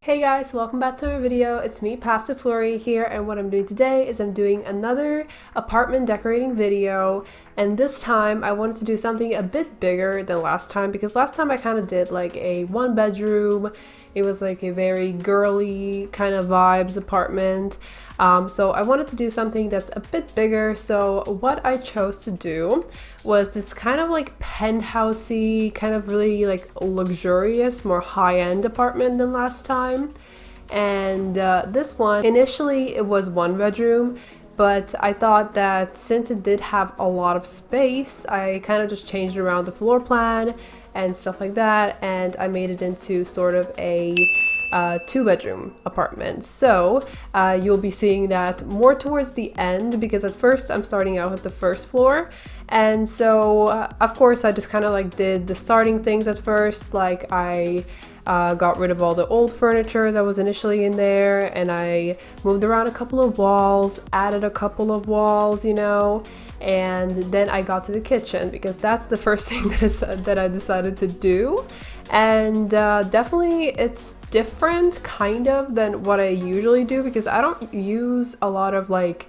Hey guys, welcome back to my video. It's me, Passifloria here, and what I'm doing today is I'm doing another apartment decorating video, and this time I wanted to do something a bit bigger than last time because last time I kind of did like a one bedroom. It was like a very girly kind of vibes apartment. So I wanted to do something that's a bit bigger. So what I chose to do was this kind of like penthousey, kind of really like luxurious, more high-end apartment than last time. And this one, initially it was one bedroom, but I thought that since it did have a lot of space, I kind of just changed around the floor plan and stuff like that, and I made it into sort of a two-bedroom apartment. So you'll be seeing that more towards the end because at first I'm starting out with the first floor, and so of course I just kind of like did the starting things at first. Like I got rid of all the old furniture that was initially in there, and I moved around a couple of walls, added a couple of walls, you know, and then I got to the kitchen because that's the first thing that I decided to do. And definitely it's different kind of than what I usually do because I don't use a lot of like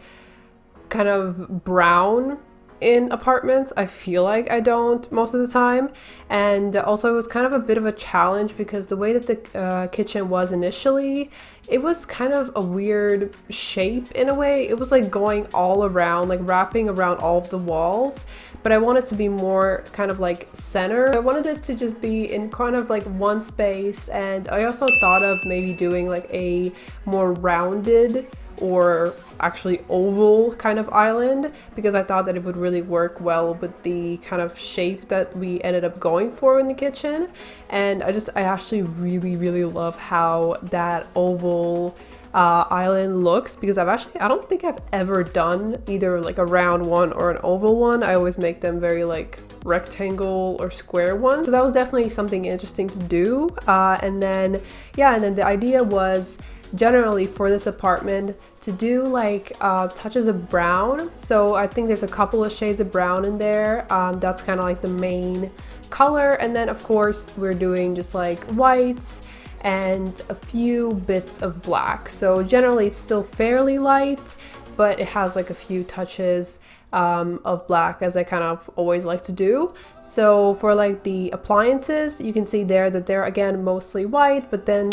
kind of brown in apartments. I feel like I don't most of the time, and also it was kind of a bit of a challenge because the way that the kitchen was initially, it was kind of a weird shape in a way. It was like going all around, like wrapping around all of the walls, but I wanted to be more kind of like center. I wanted it to just be in kind of like one space, and I also thought of maybe doing like a more rounded or actually oval kind of island because I thought that it would really work well with the kind of shape that we ended up going for in the kitchen. And I actually really love how that oval island looks because I don't think I've ever done either like a round one or an oval one. I always make them very like rectangle or square ones. So that was definitely something interesting to do. And then the idea was generally for this apartment to do like touches of brown. So I think there's a couple of shades of brown in there. That's kind of like the main color, and then of course we're doing just like whites and a few bits of black. So generally it's still fairly light, but it has like a few touches of black, as I kind of always like to do. So for like the appliances, you can see there that they're again mostly white, but then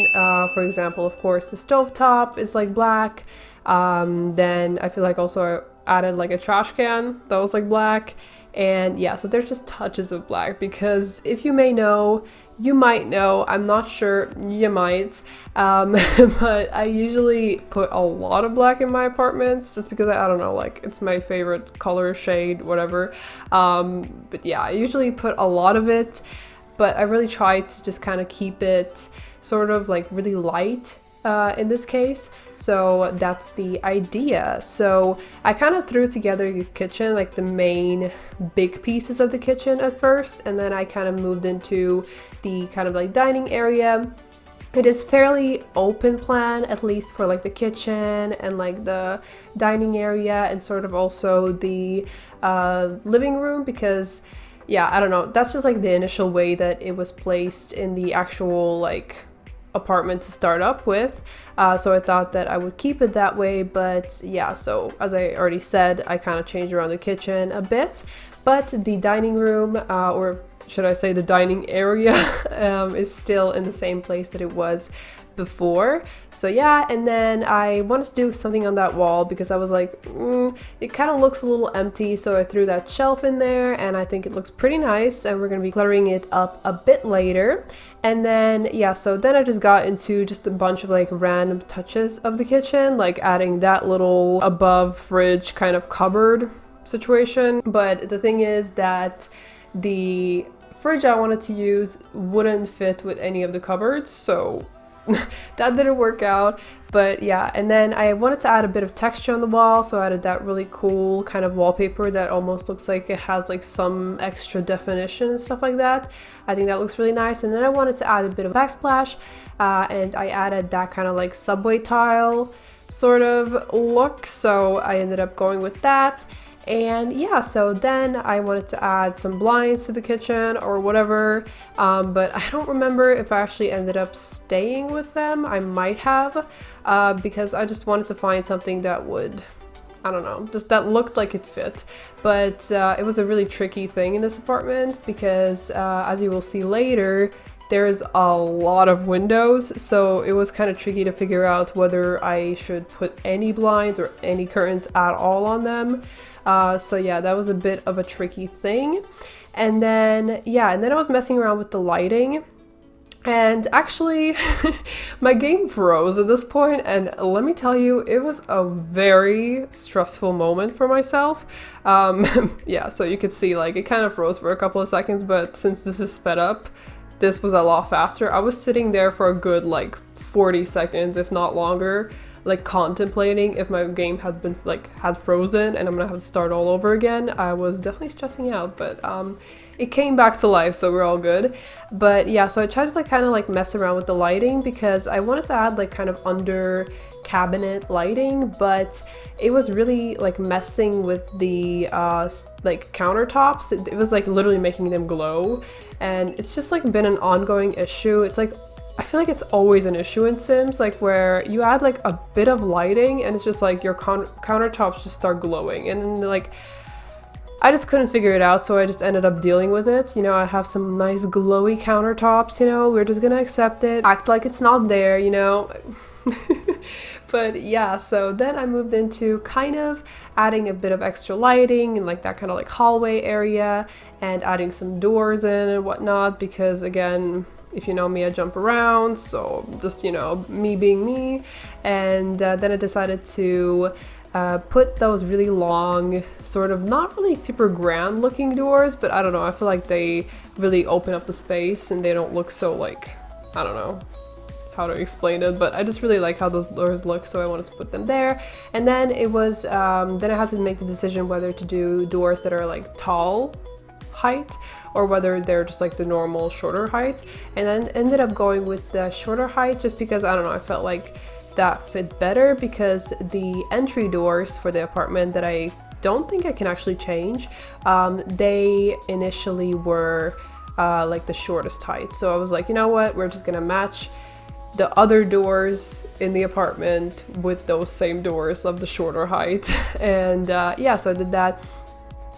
for example, of course, the stovetop is like black. Then I feel like also I added like a trash can that was like black. And yeah, so there's just touches of black because if you may know, you might know, I'm not sure, you might, but I usually put a lot of black in my apartments just because I don't know, like it's my favorite color shade, whatever. But yeah, I usually put a lot of it, but I really try to just kind of keep it sort of like really light in this case. So that's the idea. So I kind of threw together the kitchen, like the main big pieces of the kitchen at first, and then I kind of moved into the kind of like dining area. It is fairly open plan, at least for like the kitchen and like the dining area and sort of also the living room, because yeah, I don't know, that's just like the initial way that it was placed in the actual like apartment to start up with. So I thought that I would keep it that way, but yeah, so as I already said, I kind of changed around the kitchen a bit, but the dining room, or should I say the dining area, is still in the same place that it was before. So yeah, and then I wanted to do something on that wall because I was like, it kind of looks a little empty, so I threw that shelf in there and I think it looks pretty nice, and we're going to be cluttering it up a bit later. And then yeah, so then I just got into just a bunch of like random touches of the kitchen, like adding that little above fridge kind of cupboard situation. But the thing is that the fridge I wanted to use wouldn't fit with any of the cupboards, so that didn't work out. But yeah, and then I wanted to add a bit of texture on the wall, so I added that really cool kind of wallpaper that almost looks like it has like some extra definition and stuff like that. I think that looks really nice. And then I wanted to add a bit of backsplash, and I added that kind of like subway tile sort of look, so I ended up going with that. And yeah, so then I wanted to add some blinds to the kitchen or whatever, but I don't remember if I actually ended up staying with them. I might have, because I just wanted to find something that would, I don't know, just that looked like it fit. But it was a really tricky thing in this apartment because as you will see later, there's a lot of windows, so it was kind of tricky to figure out whether I should put any blinds or any curtains at all on them. So yeah, that was a bit of a tricky thing. And then, yeah, and then I was messing around with the lighting. And actually, my game froze at this point, and let me tell you, it was a very stressful moment for myself. Yeah, so you could see, like, it kind of froze for a couple of seconds, but since this is sped up, this was a lot faster. I was sitting there for a good, like, 40 seconds, if not longer, like contemplating if my game had been had frozen and I'm gonna have to start all over again. I was definitely stressing out, but it came back to life, so we're all good. But yeah, so I tried to like kind of like mess around with the lighting because I wanted to add like kind of under cabinet lighting, but it was really like messing with the like countertops. It was like literally making them glow, and it's just like been an ongoing issue. It's like I feel like it's always an issue in Sims, like where you add like a bit of lighting and it's just like your countertops just start glowing, and like I just couldn't figure it out, so I just ended up dealing with it. You know, I have some nice glowy countertops, you know, we're just gonna accept it, act like it's not there, you know. But yeah, so then I moved into kind of adding a bit of extra lighting and like that kind of like hallway area and adding some doors in and whatnot, because again, if you know me, I jump around, so just, you know, me being me. And then I decided to put those really long, sort of not really super grand looking doors, but I don't know, I feel like they really open up the space and they don't look so like, I don't know how to explain it, but I just really like how those doors look, so I wanted to put them there. And then it was, then I had to make the decision whether to do doors that are like tall height or whether they're just like the normal shorter height, and then ended up going with the shorter height just because, I don't know, I felt like that fit better, because the entry doors for the apartment that I don't think I can actually change, they initially were like the shortest height. So I was like, you know what, we're just gonna match the other doors in the apartment with those same doors of the shorter height. And yeah, so I did that.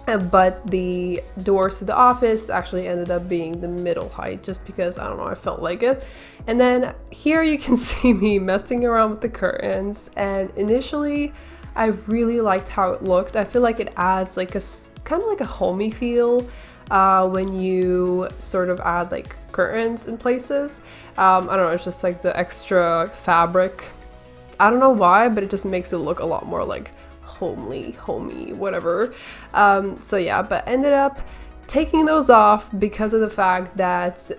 But the doors to the office actually ended up being the middle height, just because, I don't know, I felt like it. And then here you can see me messing around with the curtains, and initially I really liked how it looked. I feel like it adds like a kind of like a homey feel when you sort of add like curtains in places. I don't know, it's just like the extra fabric. I don't know why, but it just makes it look a lot more like homey, whatever. So yeah, but ended up taking those off because of the fact that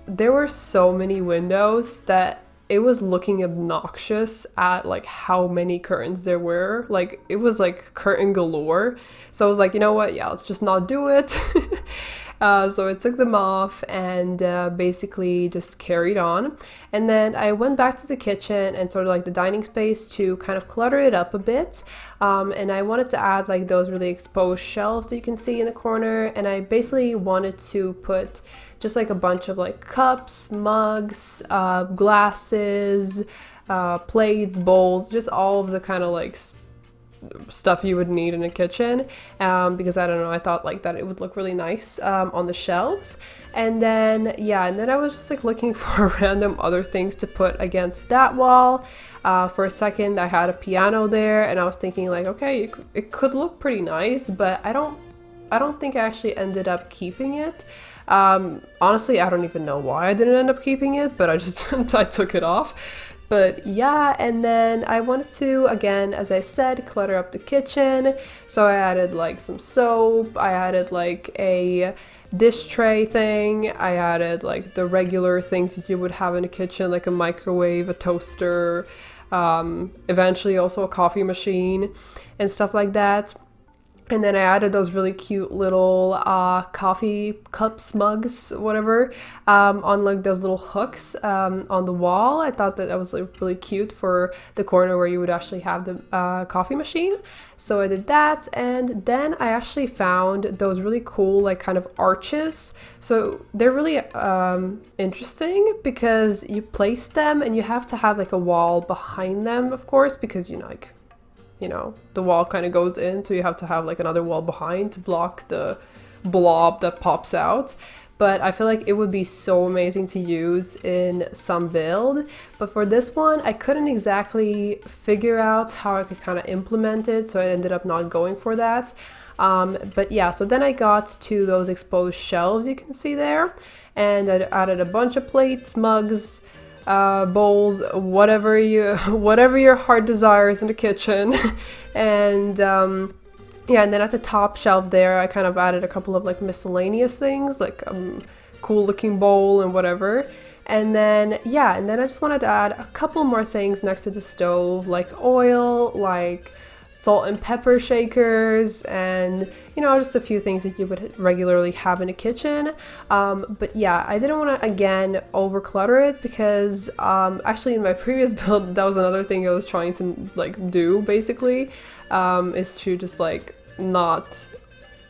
there were so many windows that it was looking obnoxious at like how many curtains there were. Like it was like curtain galore. So I was like, you know what, yeah, let's just not do it. So I took them off and basically just carried on. And then I went back to the kitchen and sort of like the dining space to kind of clutter it up a bit. And I wanted to add like those really exposed shelves that you can see in the corner. And I basically wanted to put just like a bunch of like cups, mugs, glasses, plates, bowls, just all of the kind of like stuff you would need in a kitchen, because I don't know, I thought like that it would look really nice on the shelves. And then yeah, and then I was just like looking for random other things to put against that wall. For a second I had a piano there and I was thinking like, okay, it could look pretty nice, but I don't think I actually ended up keeping it. Honestly, I don't even know why I didn't end up keeping it, but I just I took it off. But yeah, and then I wanted to, again, as I said, clutter up the kitchen. So I added like some soap, I added like a dish tray thing, I added like the regular things that you would have in a kitchen, like a microwave, a toaster, eventually also a coffee machine and stuff like that. And then I added those really cute little coffee cups, mugs, whatever, on like those little hooks on the wall. I thought that was like really cute for the corner where you would actually have the coffee machine. So I did that, and then I actually found those really cool like kind of arches. So they're really interesting because you place them and you have to have like a wall behind them, of course, because the wall kind of goes in, so you have to have like another wall behind to block the blob that pops out. But I feel like it would be so amazing to use in some build. But for this one, I couldn't exactly figure out how I could kind of implement it, so I ended up not going for that. But yeah, so then I got to those exposed shelves you can see there, and I added a bunch of plates, mugs, bowls, whatever your heart desires in the kitchen. And yeah, and then at the top shelf there I kind of added a couple of like miscellaneous things, like cool looking bowl and whatever. And then yeah, and then I just wanted to add a couple more things next to the stove, like oil, like salt and pepper shakers, and just a few things that you would regularly have in a kitchen. But yeah, I didn't want to again over clutter it, because actually in my previous build that was another thing I was trying to like do basically, is to just like not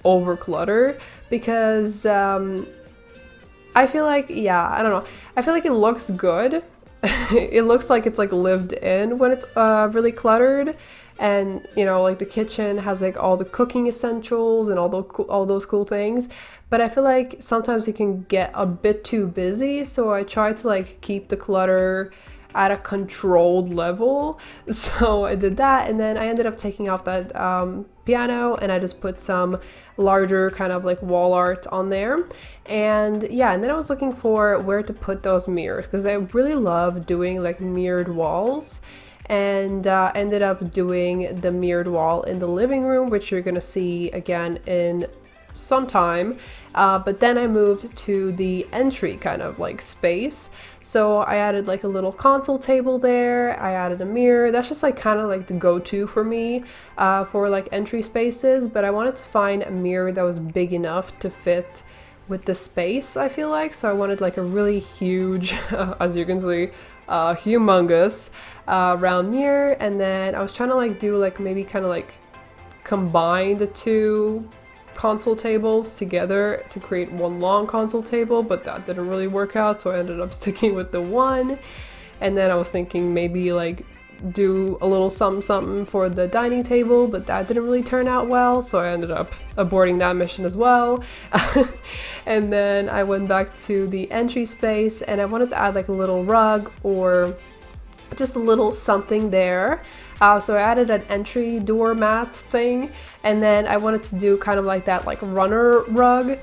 over clutter, because I feel like, yeah, I don't know, I feel like it looks good. It looks like it's like lived in when it's really cluttered. And like the kitchen has like all the cooking essentials and all those cool things, but I feel like sometimes it can get a bit too busy, so I try to like keep the clutter at a controlled level. So I did that, and then I ended up taking off that piano, and I just put some larger kind of like wall art on there. And yeah, and then I was looking for where to put those mirrors, because I really love doing like mirrored walls, and ended up doing the mirrored wall in the living room, which you're gonna see again in some time. But then I moved to the entry kind of like space, so I added like a little console table there. I added a mirror. That's just like kind of like the go-to for me for like entry spaces, but I wanted to find a mirror that was big enough to fit with the space, I feel like. So I wanted like a really huge, as you can see, humongous round mirror. And then I was trying to like do like maybe kind of like combine the two console tables together to create one long console table, but that didn't really work out, so I ended up sticking with the one. And then I was thinking maybe like do a little something for the dining table, but that didn't really turn out well, so I ended up aborting that mission as well. And then I went back to the entry space, and I wanted to add like a little rug or just a little something there. So I added an entry doormat thing, and then I wanted to do kind of like that like runner rug,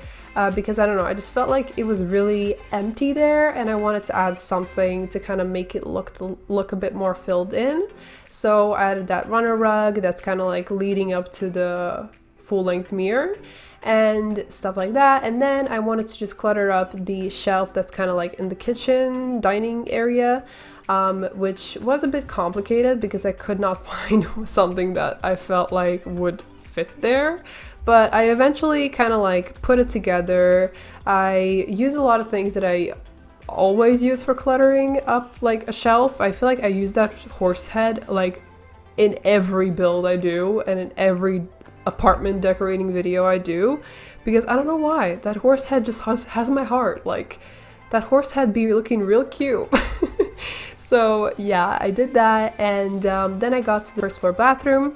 because I don't know, I just felt like it was really empty there, and I wanted to add something to kind of make it look a bit more filled in. So I added that runner rug that's kind of like leading up to the full-length mirror and stuff like that. And then I wanted to just clutter up the shelf that's kind of like in the kitchen dining area, which was a bit complicated because I could not find something that I felt like would fit there. But I eventually kind of like put it together. I use a lot of things that I always use for cluttering up like a shelf. I feel like I use that horse head like in every build I do and in every apartment decorating video I do, because I don't know why, that horse head just has my heart. Like, that horse head be looking real cute. So yeah, I did that, and then I got to the first floor bathroom,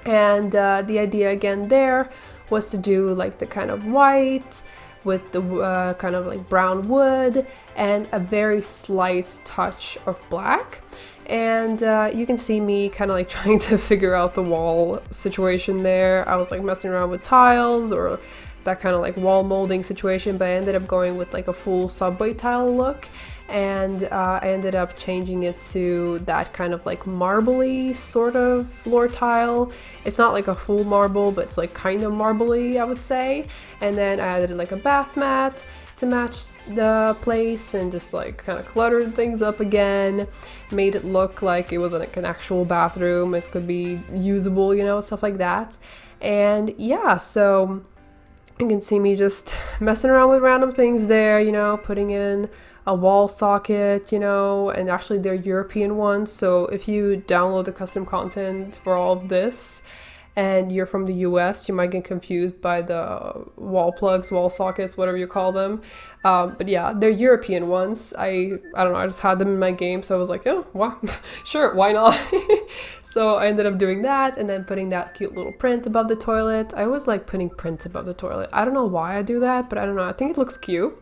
and the idea again there was to do like the kind of white with the kind of like brown wood and a very slight touch of black. And you can see me kind of like trying to figure out the wall situation there. I was like messing around with tiles or that kind of like wall molding situation, but I ended up going with like a full subway tile look. And I ended up changing it to that kind of like marbly sort of floor tile. It's not like a full marble, but it's like kind of marbly, I would say. And then I added like a bath mat to match the place and just like kind of cluttered things up again, made it look like it was like an actual bathroom. It could be usable, you know, stuff like that. And yeah, so you can see me just messing around with random things there, you know, putting in a wall socket, you know, and actually they're European ones. So if you download the custom content for all of this and you're from the US, you might get confused by the wall plugs, wall sockets, whatever you call them. But yeah, they're European ones. I don't know, I just had them in my game, so I was like, oh, wow, sure, why not? So I ended up doing that and then putting that cute little print above the toilet. I always like putting prints above the toilet. I don't know why I do that, but I don't know, I think it looks cute.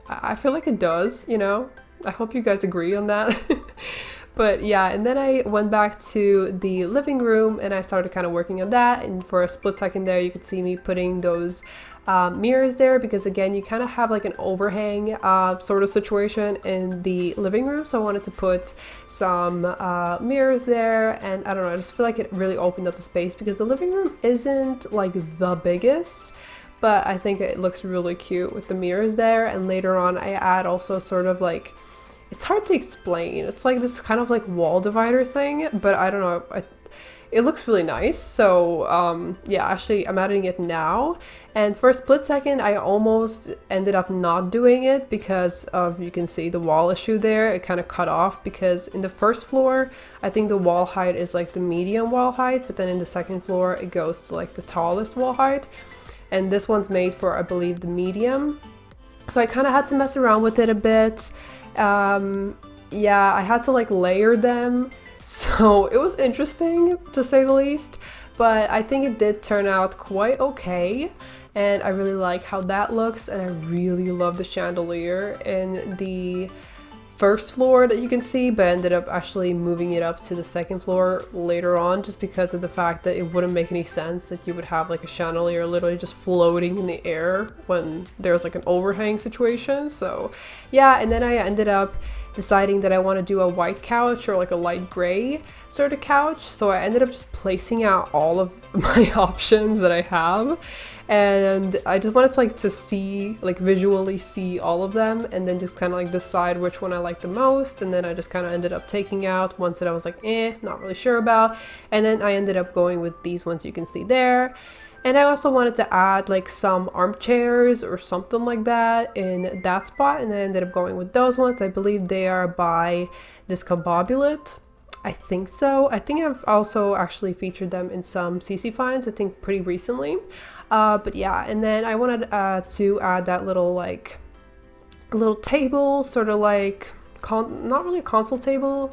I feel like it does, you know? I hope you guys agree on that. But yeah, and then I went back to the living room and I started kind of working on that. And for a split second there, you could see me putting those mirrors there because again, you kind of have like an overhang sort of situation in the living room. So I wanted to put some mirrors there, and I don't know, I just feel like it really opened up the space because the living room isn't like the biggest, but I think it looks really cute with the mirrors there. And later on I add also sort of like, it's hard to explain. It's like this kind of like wall divider thing, but I don't know. It looks really nice. So yeah, actually I'm adding it now. And for a split second, I almost ended up not doing it because of, you can see the wall issue there. It kind of cut off because in the first floor, I think the wall height is like the medium wall height, but then in the second floor, it goes to like the tallest wall height. And this one's made for, I believe, the medium. So I kind of had to mess around with it a bit. Yeah, I had to like layer them, so it was interesting to say the least, but I think it did turn out quite okay, and I really like how that looks, and I really love the chandelier in the first floor that you can see, but I ended up actually moving it up to the second floor later on just because of the fact that it wouldn't make any sense that you would have like a chandelier literally just floating in the air when there's like an overhang situation. So yeah, and then I ended up deciding that I want to do a white couch or like a light gray sort of couch. So I ended up just placing out all of my options that I have. And I just wanted to like to see, like visually see all of them and then just kind of like decide which one I like the most. And then I just kind of ended up taking out ones that I was like, not really sure about. And then I ended up going with these ones you can see there. And I also wanted to add like some armchairs or something like that in that spot. And I ended up going with those ones. I believe they are by Discombobulate. I think so. I think I've also actually featured them in some CC finds, I think pretty recently. But yeah, and then I wanted to add that little like little table, sort of like not really a console table,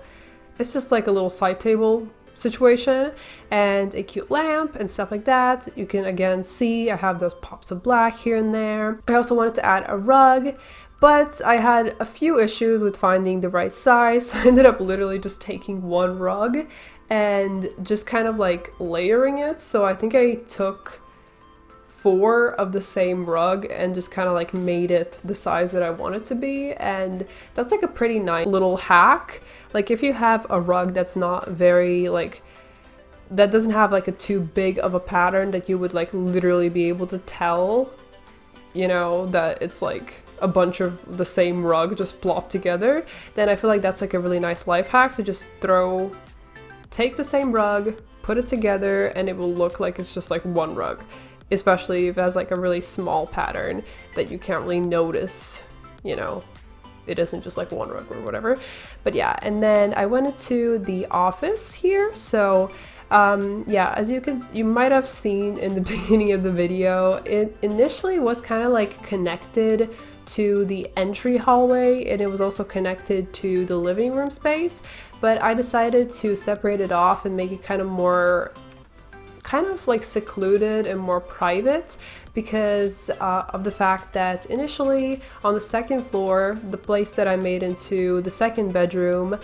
it's just like a little side table situation, and a cute lamp and stuff like that. You can again see I have those pops of black here and there. I also wanted to add a rug, but I had a few issues with finding the right size, so I ended up literally just taking one rug and just kind of like layering it. So I think I took 4 of the same rug and just kind of like made it the size that I want it to be, and that's like a pretty nice little hack. Like if you have a rug that's not very like, that doesn't have like a too big of a pattern that you would like literally be able to tell, you know, that it's like a bunch of the same rug just plopped together, then I feel like that's like a really nice life hack to just take the same rug, put it together, and it will look like it's just like one rug. Especially if it has like a really small pattern that you can't really notice, you know, it isn't just like one rug or whatever. But yeah, and then I went into the office here. So yeah, as you might have seen in the beginning of the video, it initially was kind of like connected to the entry hallway, and it was also connected to the living room space, but I decided to separate it off and make it kind of like secluded and more private because of the fact that initially on the second floor, the place that I made into the second bedroom,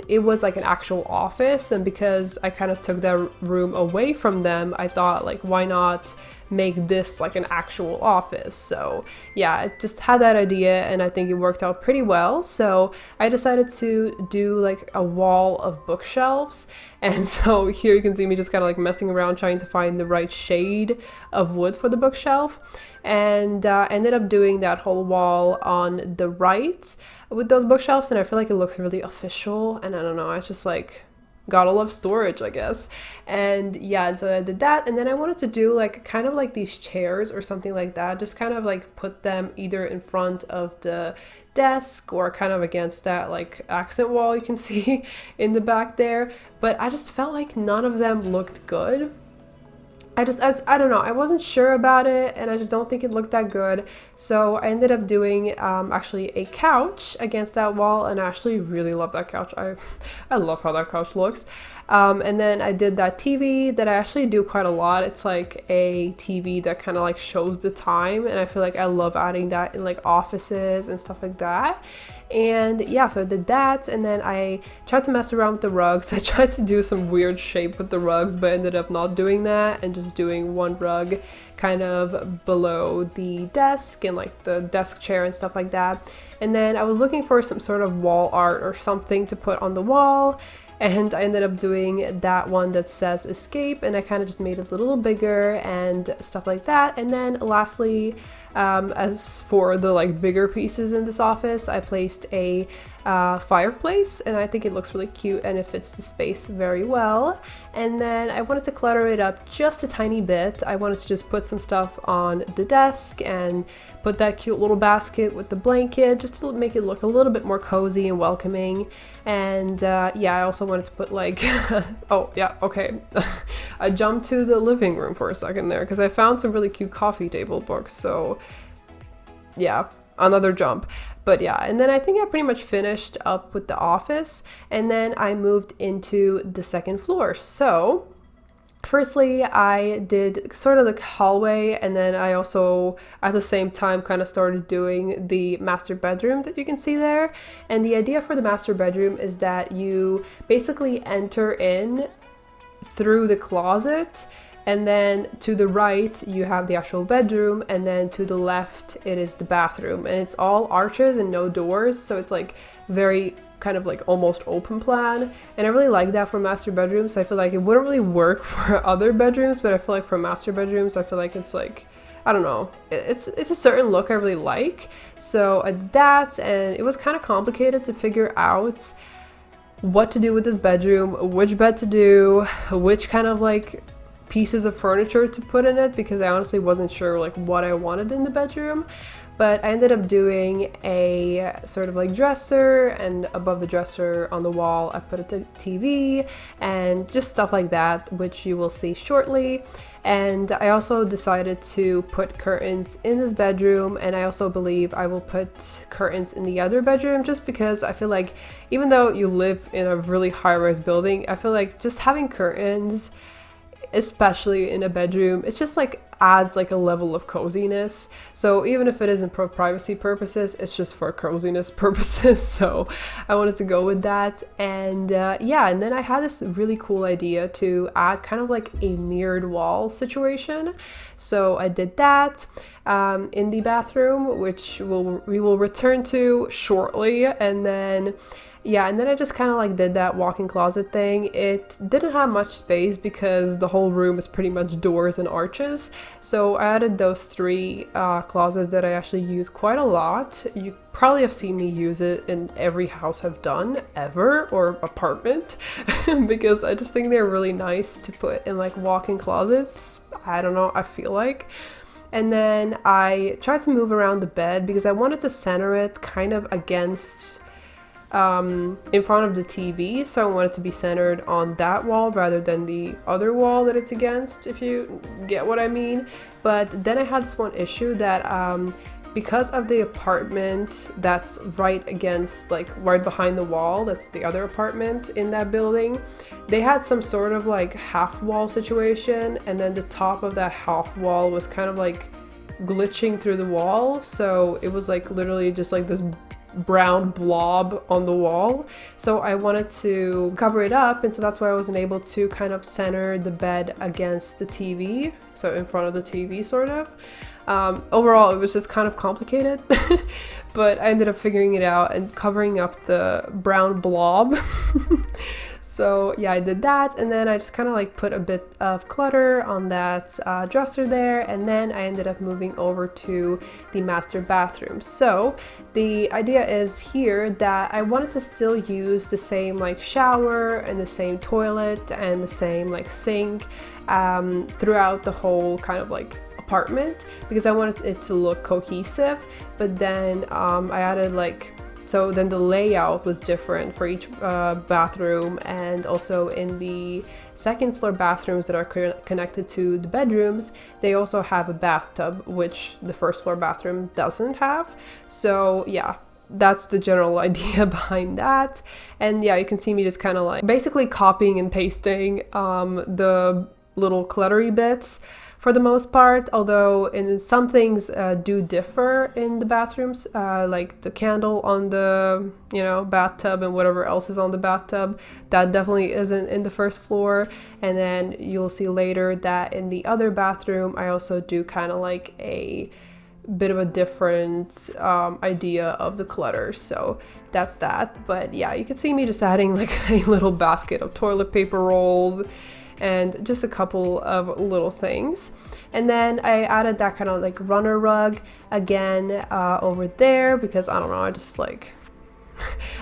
it was like an actual office, and because I kind of took that room away from them, I thought like, why not make this like an actual office? So yeah, I just had that idea and I think it worked out pretty well. So I decided to do like a wall of bookshelves, and so here you can see me just kind of like messing around trying to find the right shade of wood for the bookshelf, and ended up doing that whole wall on the right with those bookshelves, and I feel like it looks really official, and I don't know, it's just like gotta love storage, I guess. And yeah, and so I did that, and then I wanted to do like kind of like these chairs or something like that, just kind of like put them either in front of the desk or kind of against that like accent wall you can see in the back there. But I just felt like none of them looked good. I don't know, I wasn't sure about it, and I just don't think it looked that good. So I ended up doing actually a couch against that wall, and I actually really love that couch. I love how that couch looks. And then I did that TV that I actually do quite a lot. It's like a TV that kind of like shows the time, and I feel like I love adding that in like offices and stuff like that. And yeah, so I did that, and then I tried to mess around with the rugs. I tried to do some weird shape with the rugs, but ended up not doing that and just doing one rug kind of below the desk and like the desk chair and stuff like that. And then I was looking for some sort of wall art or something to put on the wall, and I ended up doing that one that says escape, and I kind of just made it a little bigger and stuff like that. And then lastly, as for the like bigger pieces in this office, I placed a fireplace, and I think it looks really cute and it fits the space very well. And then I wanted to clutter it up just a tiny bit. I wanted to just put some stuff on the desk and put that cute little basket with the blanket just to make it look a little bit more cozy and welcoming. And yeah, I also wanted to put like oh yeah, okay. I jumped to the living room for a second there because I found some really cute coffee table books, so yeah, another jump. But yeah, and then I think I pretty much finished up with the office, and then I moved into the second floor. So firstly, I did sort of the hallway, and then I also at the same time kind of started doing the master bedroom that you can see there. And the idea for the master bedroom is that you basically enter in through the closet, and then to the right you have the actual bedroom, and then to the left it is the bathroom, and it's all arches and no doors, so it's like very kind of like almost open plan, and I really like that for master bedrooms. I feel like it wouldn't really work for other bedrooms, but I feel like for master bedrooms I feel like it's like, I don't know, it's a certain look I really like. So I did that, and it was kind of complicated to figure out what to do with this bedroom, which bed to do, which kind of like pieces of furniture to put in it, because I honestly wasn't sure like what I wanted in the bedroom. But I ended up doing a sort of like dresser, and above the dresser on the wall I put a TV and just stuff like that, which you will see shortly. And I also decided to put curtains in this bedroom, and I also believe I will put curtains in the other bedroom, just because I feel like even though you live in a really high-rise building, I feel like just having curtains, especially in a bedroom, it's just like adds like a level of coziness. So even if it isn't for privacy purposes, it's just for coziness purposes. So I wanted to go with that. And yeah, and then I had this really cool idea to add kind of like a mirrored wall situation. So I did that in the bathroom, which we will return to shortly. And then yeah, and then I just kind of like did that walk-in closet thing. It didn't have much space because the whole room is pretty much doors and arches. So I added those three closets that I actually use quite a lot. You probably have seen me use it in every house I've done ever, or apartment, because I just think they're really nice to put in like walk-in closets. I don't know, I feel like. And then I tried to move around the bed because I wanted to center it kind of against in front of the TV, so I want it to be centered on that wall rather than the other wall that it's against, if you get what I mean. But then I had this one issue that because of the apartment that's right against, like right behind the wall, that's the other apartment in that building, they had some sort of like half wall situation, and then the top of that half wall was kind of like glitching through the wall, so it was like literally just like this brown blob on the wall. So I wanted to cover it up, and so that's why I wasn't able to kind of center the bed against the TV, so in front of the TV sort of. Overall it was just kind of complicated, but I ended up figuring it out and covering up the brown blob. So yeah, I did that, and then I just kind of like put a bit of clutter on that dresser there, and then I ended up moving over to the master bathroom. So the idea is here that I wanted to still use the same like shower and the same toilet and the same like sink throughout the whole kind of like apartment, because I wanted it to look cohesive. But then I added like, so then the layout was different for each bathroom, and also in the second floor bathrooms that are connected to the bedrooms, they also have a bathtub, which the first floor bathroom doesn't have. So yeah, that's the general idea behind that. And yeah, you can see me just kind of like basically copying and pasting the little cluttery bits for the most part, although in some things do differ in the bathrooms, like the candle on the, you know, bathtub and whatever else is on the bathtub, that definitely isn't in the first floor. And then you'll see later that in the other bathroom, I also do kind of like a bit of a different idea of the clutter. So that's that. But yeah, you can see me just adding like a little basket of toilet paper rolls and just a couple of little things. And then I added that kind of like runner rug again over there, because I don't know, I just like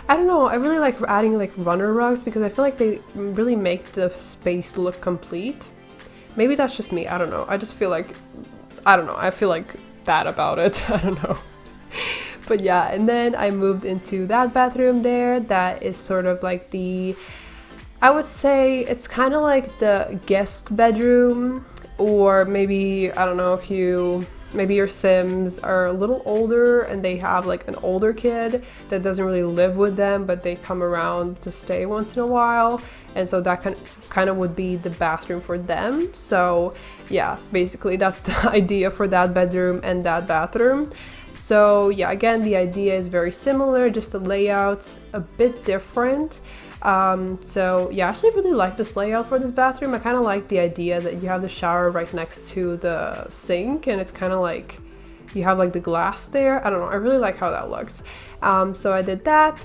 I don't know, I really like adding like runner rugs because I feel like they really make the space look complete. Maybe that's just me, I don't know, I just feel like, I don't know, I feel like that about it. I don't know. But yeah, and then I moved into that bathroom there that is sort of like the, I would say it's kind of like the guest bedroom, or maybe, I don't know if you, maybe your Sims are a little older and they have like an older kid that doesn't really live with them, but they come around to stay once in a while. And so that kind of would be the bathroom for them. So yeah, basically that's the idea for that bedroom and that bathroom. So yeah, again, the idea is very similar, just the layout's a bit different. So yeah, I actually really like this layout for this bathroom. I kind of like the idea that you have the shower right next to the sink, and it's kind of like you have like the glass there. I don't know, I really like how that looks. So I did that.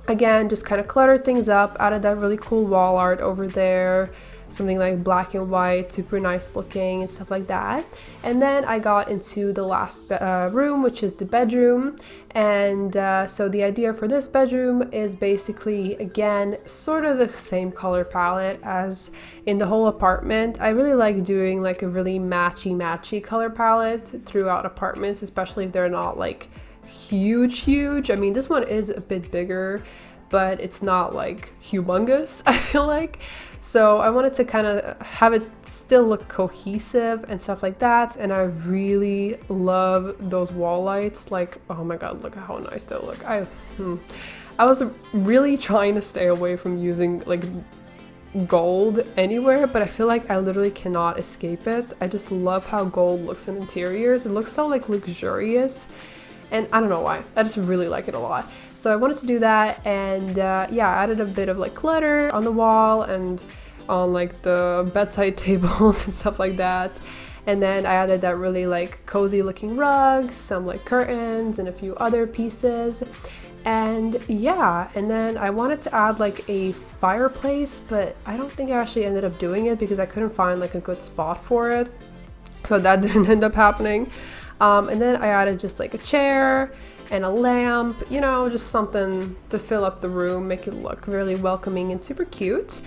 Again, just kind of cluttered things up, added that really cool wall art over there, something like black and white, super nice looking and stuff like that. And then I got into the last room, which is the bedroom. And so the idea for this bedroom is basically, again, sort of the same color palette as in the whole apartment. I really like doing like a really matchy color palette throughout apartments, especially if they're not like huge. I mean, this one is a bit bigger, but it's not like humongous, I feel like. So I wanted to kind of have it still look cohesive and stuff like that. And I really love those wall lights. Like, oh my god, look at how nice they look. I was really trying to stay away from using like gold anywhere, but I feel like I literally cannot escape it. I just love how gold looks in interiors. It looks so like luxurious, and I don't know why, I just really like it a lot. So I wanted to do that, and yeah, I added a bit of like clutter on the wall and on like the bedside tables and stuff like that. And then I added that really like cozy looking rug, some like curtains and a few other pieces. And yeah, and then I wanted to add like a fireplace, but I don't think I actually ended up doing it because I couldn't find like a good spot for it. So that didn't end up happening. And then I added just like a chair and a lamp, you know, just something to fill up the room, make it look really welcoming and super cute.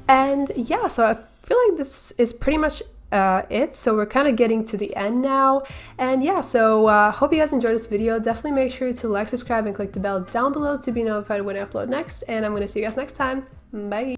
And yeah, so I feel like this is pretty much it. So we're kind of getting to the end now. And yeah, so hope you guys enjoyed this video. Definitely make sure to like, subscribe, and click the bell down below to be notified when I upload next. And I'm going to see you guys next time. Bye!